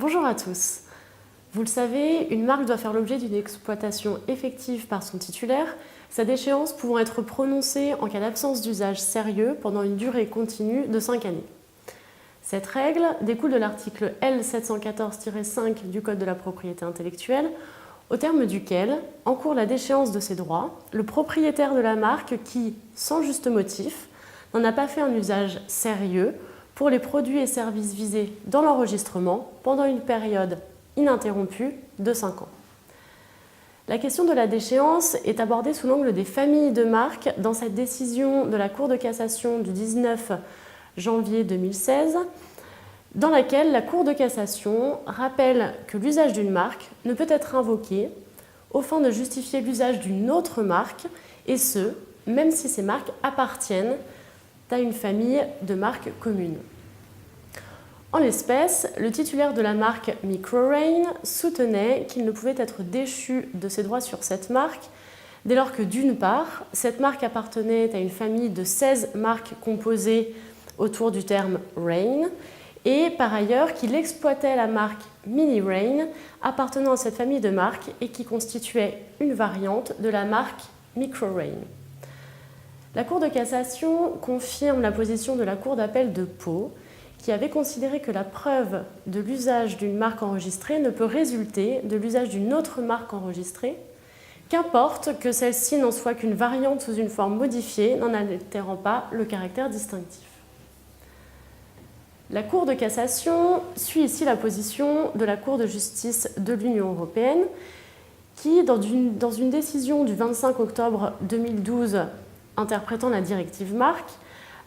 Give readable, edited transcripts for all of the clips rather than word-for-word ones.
Bonjour à tous. Vous le savez, une marque doit faire l'objet d'une exploitation effective par son titulaire, sa déchéance pouvant être prononcée en cas d'absence d'usage sérieux pendant une durée continue de 5 années. Cette règle découle de l'article L714-5 du Code de la propriété intellectuelle, au terme duquel encourt la déchéance de ses droits le propriétaire de la marque qui, sans juste motif, n'en a pas fait un usage sérieux pour les produits et services visés dans l'enregistrement pendant une période ininterrompue de 5 ans. La question de la déchéance est abordée sous l'angle des familles de marques dans cette décision de la Cour de cassation du 19 janvier 2016, dans laquelle la Cour de cassation rappelle que l'usage d'une marque ne peut être invoqué aux fins de justifier l'usage d'une autre marque, et ce, même si ces marques appartiennent à une famille de marques communes. En l'espèce, le titulaire de la marque Microrain soutenait qu'il ne pouvait être déchu de ses droits sur cette marque dès lors que, d'une part, cette marque appartenait à une famille de 16 marques composées autour du terme Rain, et par ailleurs qu'il exploitait la marque Mini Rain appartenant à cette famille de marques et qui constituait une variante de la marque Microrain. La Cour de cassation confirme la position de la Cour d'appel de Pau, qui avait considéré que la preuve de l'usage d'une marque enregistrée ne peut résulter de l'usage d'une autre marque enregistrée, qu'importe que celle-ci n'en soit qu'une variante sous une forme modifiée, n'en altérant pas le caractère distinctif. La Cour de cassation suit ici la position de la Cour de justice de l'Union européenne, qui, dans une décision du 25 octobre 2012 interprétant la directive marque,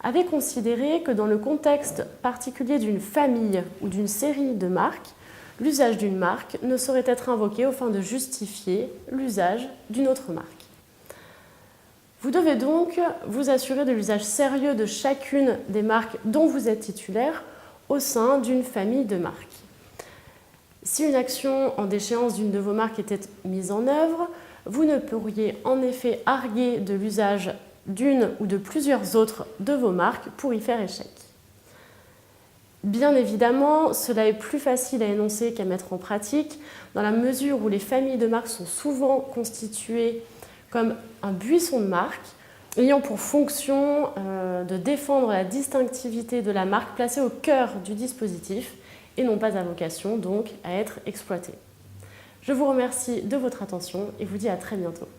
avait considéré que dans le contexte particulier d'une famille ou d'une série de marques, l'usage d'une marque ne saurait être invoqué aux fins de justifier l'usage d'une autre marque. Vous devez donc vous assurer de l'usage sérieux de chacune des marques dont vous êtes titulaire au sein d'une famille de marques. Si une action en déchéance d'une de vos marques était mise en œuvre, vous ne pourriez en effet arguer de l'usage d'une ou de plusieurs autres de vos marques pour y faire échec. Bien évidemment, cela est plus facile à énoncer qu'à mettre en pratique, dans la mesure où les familles de marques sont souvent constituées comme un buisson de marques, ayant pour fonction de défendre la distinctivité de la marque placée au cœur du dispositif et non pas à vocation donc à être exploitée. Je vous remercie de votre attention et vous dis à très bientôt.